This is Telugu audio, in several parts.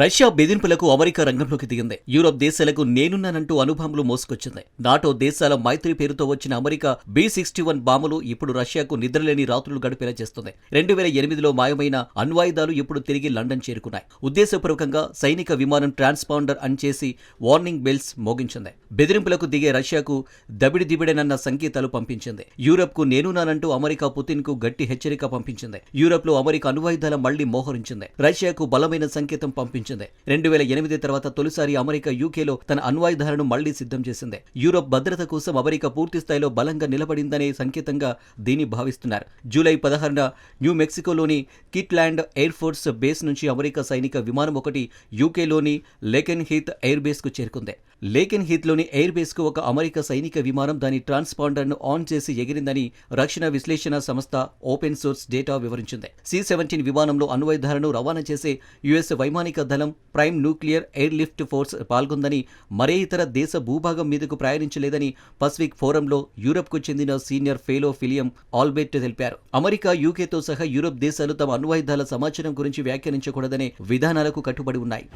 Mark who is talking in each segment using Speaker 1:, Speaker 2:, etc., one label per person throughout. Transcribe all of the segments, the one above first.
Speaker 1: రష్యా బెదిరింపులకు అమెరికా రంగంలోకి దిగింది. యూరప్ దేశాలకు నేనున్నానంటూ అణుబాంబులు మోసుకొచ్చింది. నాటో దేశాల మైత్రి పేరుతో వచ్చిన అమెరికా B-61 బాంబులు ఇప్పుడు రష్యాకు నిద్రలేని రాత్రులు గడిపేలా చేస్తుంది. 2008లో మాయమైన అణ్వాయుధాలు ఇప్పుడు తిరిగి లండన్ చేరుకున్నాయి. ఉద్దేశపూర్వకంగా సైనిక విమానం ట్రాన్స్పాండర్ ఆన్ చేసి వార్నింగ్ బెల్స్ మోగించింది. బెదిరింపులకు దిగే రష్యాకు దబిడిదిబిడేనన్న సంకేతాలు పంపించింది. యూరప్ కు నేనున్నానంటూ అమెరికా పుతిన్ కు గట్టి హెచ్చరిక పంపించింది. యూరప్ లో అమెరికా అణ్వాయుధాల మళ్లీ మోహరించింది. రష్యాకు బలమైన సంకేతం పంపించింది. 2008 తర్వాత తొలిసారి అమెరికా యూకేలో తన అణ్వాయుధాలను మళ్లీ సిద్ధం చేసింది. యూరప్ భద్రత కోసం అమెరికా పూర్తి స్థాయిలో బలంగా నిలబడిందనే సంకేతంగా దీన్ని భావిస్తున్నారు. జూలై 16న న్యూ మెక్సికోలోని కిట్లాండ్ ఎయిర్ ఫోర్స్ బేస్ నుంచి అమెరికా సైనిక విమానం ఒకటి యూకేలోని లేకెన్ హీత్ ఎయిర్ బేస్ కు చేరుకుంది. లేకెన్ హీత్ లోని ఎయిర్ బేస్ కు ఒక అమెరికా సైనిక విమానం దాని ట్రాన్స్పాండర్ ను ఆన్ చేసి ఎగిరిందని రక్షణ విశ్లేషణ సంస్థ ఓపెన్ సోర్స్ డేటా వివరించింది. C-17 విమానంలో అణ్వాయుధాలను రవాణా చేసే యుఎస్ వైమానిక దళం prime nuclear airlift force పాల్గొందని, మరే ఇతర దేశ భూభాగం మీదకు ప్రయాణించలేదని పసిఫిక్ ఫోరంలో యూరప్ కు చెందిన సీనియర్ ఫెలో ఫిలియం ఆల్బెర్ట్ తెలిపారు. అమెరికా, యూకేతో సహా యూరప్ దేశాలు తమ అణ్వాయుధాల సమాచారం గురించి వ్యాఖ్యానించకూడదనే విధానాలకు కట్టుబడి ఉన్నాయి.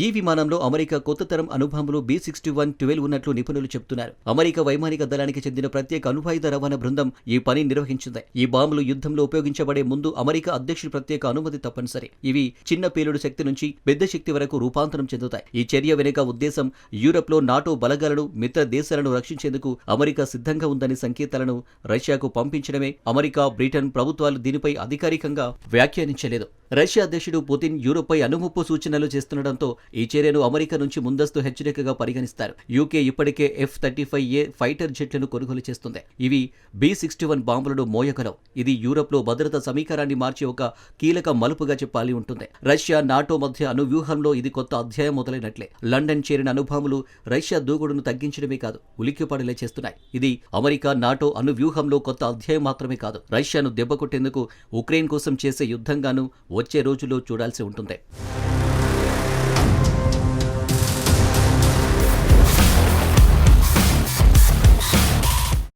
Speaker 1: ఈ విమానంలో అమెరికా కొత్త తరం అణుబాంబులు B-61-12 ఉన్నట్లు నిపుణులు చెబుతున్నారు. అమెరికా వైమానిక దళానికి చెందిన ప్రత్యేక అణ్వాయుధ రవాణా బృందం ఈ పని నిర్వహించింది. ఈ బాంబులు యుద్ధంలో ఉపయోగించబడే ముందు అమెరికా అధ్యక్షుడి ప్రత్యేక అనుమతి తప్పనిసరి. ఇవి చిన్న పేలుడు శక్తి నుంచి పెద్ద శక్తి వరకు రూపాంతరం చెందుతాయి. ఈ చర్య వెనుక ఉద్దేశం యూరప్ లో నాటో బలగాలను, మిత్ర దేశాలను రక్షించేందుకు అమెరికా సిద్ధంగా ఉందని సంకేతాలను రష్యాకు పంపించడమే. అమెరికా, బ్రిటన్ ప్రభుత్వాలు దీనిపై అధికారికంగా వ్యాఖ్యానించలేదు. రష్యా అధ్యక్షుడు పుతిన్ యూరప్పై అణుముప్పు సూచనలు చేస్తుండటంతో ఈ చర్యను అమెరికా నుంచి ముందస్తు హెచ్చరికగా పరిగణిస్తారు. యూకే ఇప్పటికే F-35A ఫైటర్ జెట్లను కొనుగోలు చేస్తుంది. ఇవి B-61 బాంబులను మోయగలవు. ఇది యూరప్ లో భద్రతా సమీకరణాన్ని మార్చే ఒక కీలక మలుపుగా చెప్పాలి ఉంటుంది. రష్యా, నాటో మధ్య అణువ్యూహంలో ఇది కొత్త అధ్యాయం మొదలైనట్లే. లండన్ చేరిన అణుబాంబులు రష్యా దూకుడును తగ్గించడమే కాదు, ఉలిక్కిపడేలా చేస్తున్నాయి. ఇది అమెరికా, నాటో అణువ్యూహంలో కొత్త అధ్యాయం మాత్రమే కాదు, రష్యాను దెబ్బకొట్టేందుకు ఉక్రెయిన్ కోసం చేసే యుద్ధంగాను వచ్చే రోజుల్లో చూడాల్సి ఉంటుంది.